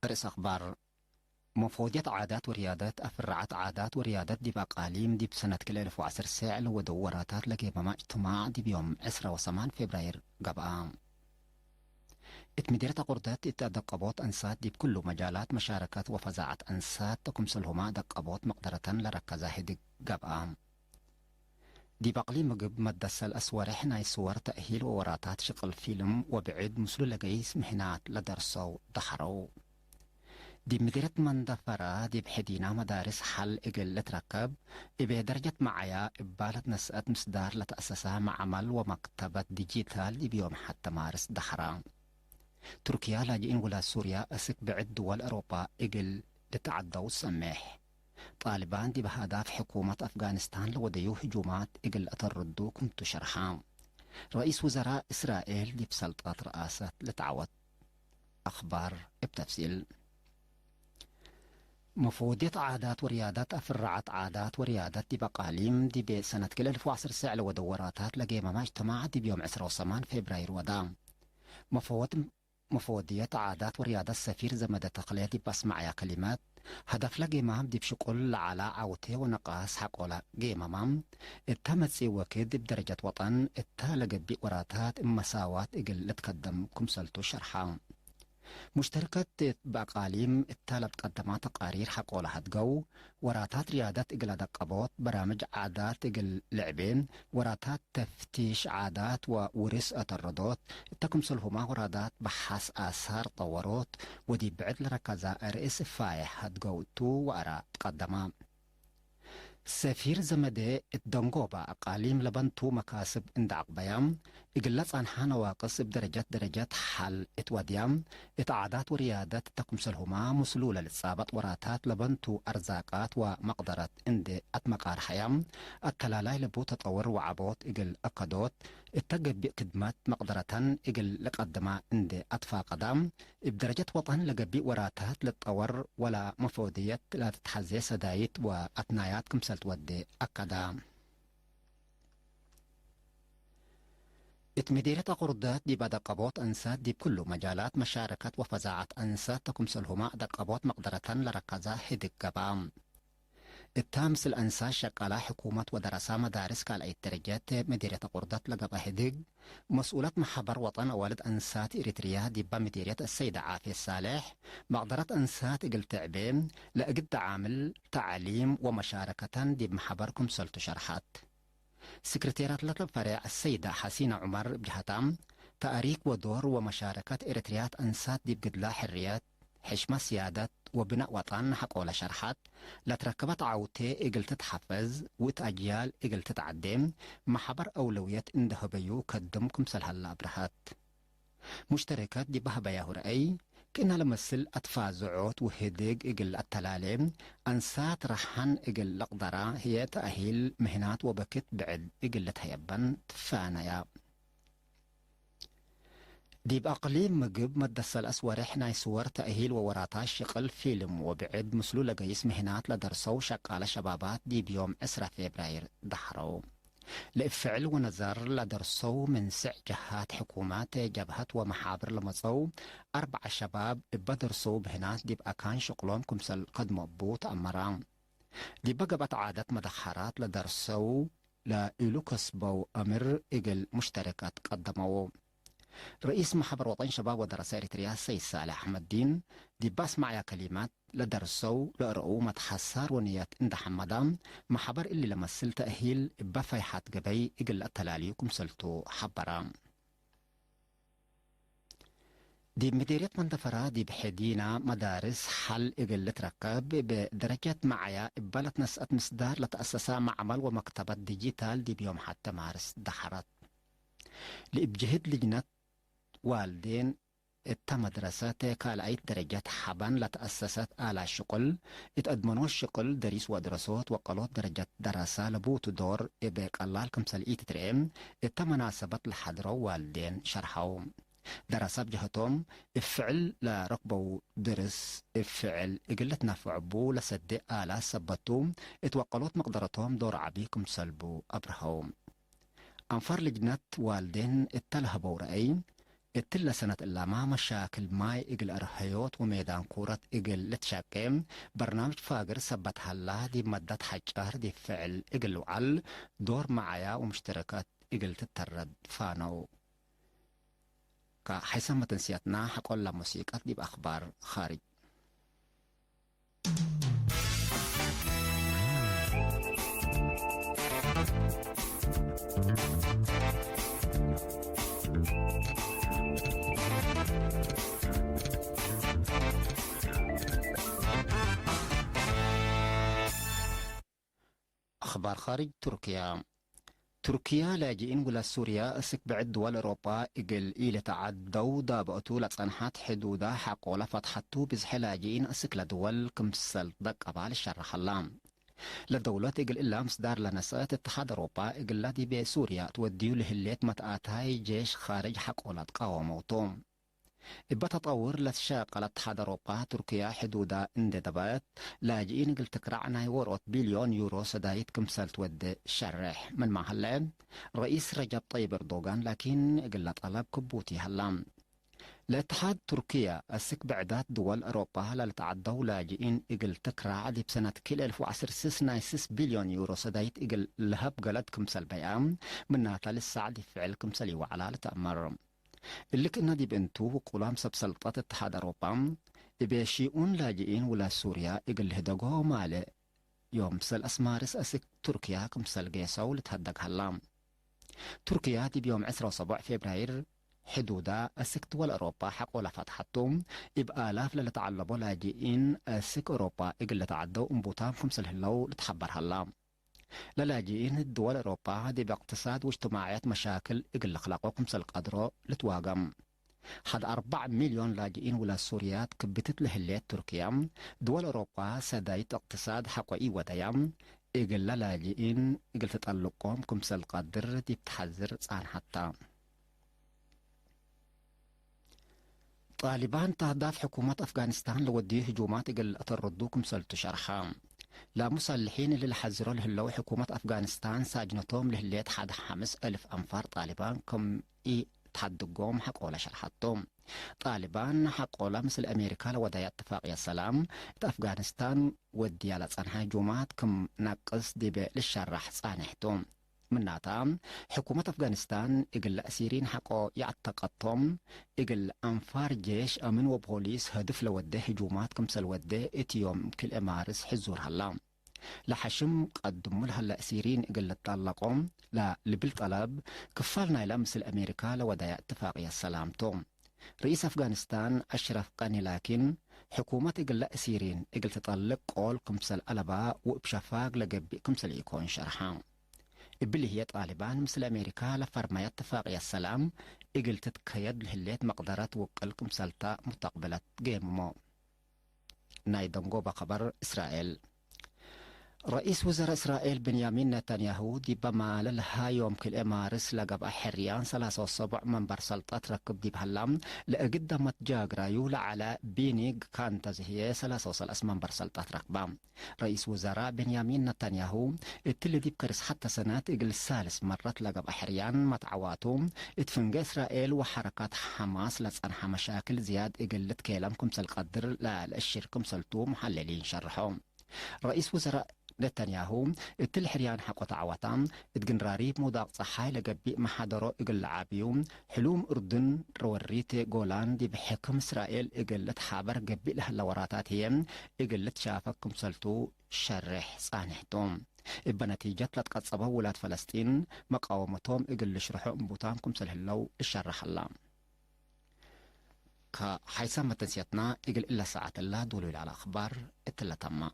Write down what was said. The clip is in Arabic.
رئيس أخبار مفوضية عادات وريادات أفرعت عادات وريادات دي بأقاليم دي بسنة كل 1010 ساعة ودوراتات لقي بما اجتماع دي بيوم 10 فبراير قبعام اتمديرة قردات اتدقبوت أنسات دي بكل مجالات مشاركات وفزاعة أنسات تكمسلهما دقبوت مقدرة لركزة هدق قبعام دي بأقليم مقب مدس الأسوار حنا يصور تأهيل ووراتات شغل فيلم وبعد مسلو لقيس مهنات لدرسو دحرو دي مديرة مندفرة دي بحدينا مدارس حل إقل تركب إبه درجة معايا إبالة نسأت مصدار لتأسسها مع عمل ومكتبة ديجيتال دي بيوم حتى مارس دحرة تركيا لاجئين ولا سوريا أسك بعد دول أوروبا إقل لتعدوا السماح طالبان دي بهدف حكومة أفغانستان لوديو هجومات إقل أتردو كنت شرحام رئيس وزراء إسرائيل دي بسلطة رئاسة لتعود أخبار بتفصيل مفوضية عادات وريادات أفرعت عادات وريادات دي بقاليم دي بسنة كل 1010 ساعة ودوراتات لقي ما اجتماع دي بيوم 10 فبراير ودام مفوضية عادات وريادات سفير زمد تقلية دي بسمع يا كلمات هدف لقي مام دي بشكل على عوتي ونقاس حقولا قيمة مام التمتسي وكيد بدرجة وطن التالقت بوراتات مساوات اقل تقدم كمسلتو شرحان مشتركة بأقاليم التالت قدمت تقارير حقولها هتقو وراتات ريادات إقل دقبوت برامج عادات إقل لعبين وراتات تفتيش عادات وورس أتردوت تكمسلهما ورادات بحث آثار طوروت ودي بعد لركزة رئيس فايح هتقو تو وأرا تقدما سفير زمدي الدنقوبة أقاليم لبنتو مكاسب اندعق بيام إقلت عنها نواقص بدرجات حل اتوديام اتعادات وريادات تكمسلهما مسلولة للصابت وراتات لبنتو أرزاقات ومقدرات اندي أتمقار حيام التلالاي لبو تطور وعبوت إقل أقدوت اتقب بقدمات مقدرة إقل لقدما اندي أطفا قدام بدرجة وطن لقبي وراتات للطور ولا مفودية لا تتحزي سدايت وأتنايات كمسل تودي أكدا اتمديرة قردات دي بدقبوت أنسات دي بكل مجالات مشاركة وفزاعة أنسات تكمسلهما دقبوت مقدرة لركزة هدق قبام التامس الأنساء شقالة حكومة ودراسة مدارس كالأي درجات مديرية قردات لقبة هدق مسؤولة محبر وطن والد أنسات إريتريا دي بمديرية السيدة عافية الصالح مقدرة أنسات إقل تعبين لأقد عامل تعليم ومشاركة دي بمحبركم سلط شرحات سكرتيرة الفريق السيدة حسينة عمر بجهتام تأريك ودور ومشاركة إريتريات أنسات دي بقدلا حريات حشمة سيادة وبناء وطن حقول شرحات لا تركبت عوتي إقل تتحفز وتأجيال إقل تتعدم محبر أولوية إنده بيو كدمكم سلهلا برهات مشتركات دي بهبايا رأي كأنها لمثل أطفال زعوت وهدق إقل التلاليم أنسات رحن إقل الأقدرة هي تأهيل مهنات وبكت بعد إقل تهيبن تفانيا دي بأقليم مقب مدس الأسوار إحنا يصور تأهيل ووراتاش شقل فيلم وبعد مسلولة قيس مهنات لدرسو شقالة شبابات دي بيوم 10 فبراير دحرو لإفعل ونظر لدرسو من 6 جهات حكومات جبهات ومحابر لمصو 4 شباب بدرسو بهنات دي بأكان شقلهم كمسل قد مبوط أمران دي بقبت عادة مدخرات لدرسو لإلو كسبو أمر إقل مشتركات قدمو رئيس محبر وطن شباب ودراسة إريتريا السيد صالح أحمد الدين دي بسمع يا كلمات لدرسو لأرؤو متحسار ونيات اند حمدان محبر اللي لمثل تأهيل بفايحات قبي إقل التلاليكم سلتو حبرام دي مديرية مندفرة دي بحدينا مدارس حل إقل تركب بدرجة معايا إبالت نسأت مصدار لتأسسا معمل ومكتبة ديجيتال دي بيوم حتى مارس دحرت لإبجهد لجنة والدين مدرسات كالأي درجات حبان لتأسست على شغل اتأدمنوا الشغل دريس ودراسات وقالوا درجة دراسة لبوت دور إباك الله كمسال إيتترين مناسبة الحضرة والدين شرحوا دراسة بجهتهم افعل لركبوا درس افعل اقلت نافعبو لسد آلا سبتو اتوقلوت مقدرتهم دور عبيكم سلبو أبرهوم أنفر لجنة والدين اتلهبوا رأي اتلا سنة إلا ما مشاكل ماي إقل أرهيوت وميدان كورة إقل لتشاكيم برنامج فاقر سبت هلا دي مدة حجار دي فعل إقل وعل دور معايا ومشتركات إقل تترد فانو كحيثما تنسيتنا حقول لموسيقى دي بأخبار خارج أخبار خارج تركيا لاجئين ولا سوريا اسك بعد دول أوروبا إقل إلى تعدوا دابأتو لتصنحات حدودا حقولا فتحتو بزح لاجئين اسك لدول كمسل دق أبال الشرح اللام لدولة إقل إلا مصدار لنسات اتحاد أوروبا إقل لدي بسوريا توديو لهليت متآتاي جيش خارج حقولا تقاوموتوم إبا تطور لتشاق الاتحاد أوروبا تركيا حدودا انددبات لاجئين قل تكرعنا يوروت بليون يورو سدايت كمسال تود شرح من محلين رئيس رجب طيب اردوغان لكن قل طلب كبوتي هلام الاتحاد تركيا السك بعدات دول أوروبا لتعدوا لاجئين إقل تكرع دي بسنة كل 1096 بليون يورو سدايت إقل لهب قلد كمسال بيام منها للسعد فعل كمسالي وعلى لتأمر اللي كنا دي بنتو وقلام سبسلطات اتحاد أوروبا إبيشيئون لاجئين ولا سوريا إقل هدقو مالي يوم سل أسمارس أسك تركيا كمسل جيسو لتهدق هلام تركيا دي بيوم 17 فبراير حدودا أسك دول أوروبا حقو لفتحتهم إبقى آلاف لتعلبوا لاجئين أسك أوروبا إقل لتعدوا أنبوتام كمسل هلو لتحبر هلام للاجئين الدول أوروبا دي باقتصاد واجتماعيات مشاكل إقل خلاقوكم سالقدرو لتواقم حد 4 مليون لاجئين ولا سوريات كبتت لهليات تركيا دول أوروبا سدايت اقتصاد حقوئي وديام إقل لاجئين إقل تطلقهم كم سالقدر دي بتحذر صان حتى طالبان تهداف حكومة أفغانستان لوديه هجومات إقل أتردوكم سالتو شرحام لا مسلحين اللي حذروا له اللو حكومة أفغانستان ساجنتهم لهليت حد 5000 أنفار طالبان كم تحدقوم حقولا شرحتهم طالبان حقولا مثل أمريكا لودايا اتفاقية السلام أفغانستان ودي على صنحة هجومات كم نقص دي للشرح صانحتهم مناتا حكومة أفغانستان إقل أسيرين حقو يعتقدتهم إقل أنفار جيش أمن وبوليس هدف لوده هجومات كمسل وده إتيوم كل إمارس حزور هلا لحشم قدموا لها الأسيرين إقل تطلقهم لا لبالطلب كفالنا لمثل أمريكا لودايا اتفاقية السلام توم رئيس أفغانستان أشرف غني لكن حكومة إقل أسيرين إقل تطلق قول كمسل ألبا وإبشفاق لقبي كمسل يكون شرحان اللي هي طالبان مثل أمريكا لفرما اتفاقية السلام إقل تتكيد لهليت مقدرات وقلكم سلطة مستقبلة جيمو نايدنغو بخبر إسرائيل رئيس وزراء إسرائيل بنيامين نتنياهو دي بما لها يوم كل إمارس لقب أحريان 3 منبر سلطة ركب دي بهلام لأقدمت جاقرايو على بينيغ كانت هي 3 منبر سلطة ركبام رئيس وزراء بنيامين نتنياهو التل دي بكرس حتى سنة إقل الثالث مرت لقب أحريان متعواتهم اتفنج إسرائيل وحركات حماس لتصنح مشاكل زياد إقل تكيلمكم سلقدر للشركم سلطو محللين شرحهم رئيس وزراء نتنياهو التلحريان حقو تعواتام اتقنراريب موداق صحاي لقبي محادرو اقل عابيوم حلوم اردن روريت جولان دي بحكم اسرائيل اقل تحابر قبي لها اللوراتات هي اقل تشافكم سلطو شرح صانحتوم بنتيجة لتقد صبا ولاد فلسطين مقاومتهم اقل شرحو انبوتامكم سلهلو الشرح اللام كحيثما تنسيتنا اقل إلا ساعة الله دولو على أخبار التلتما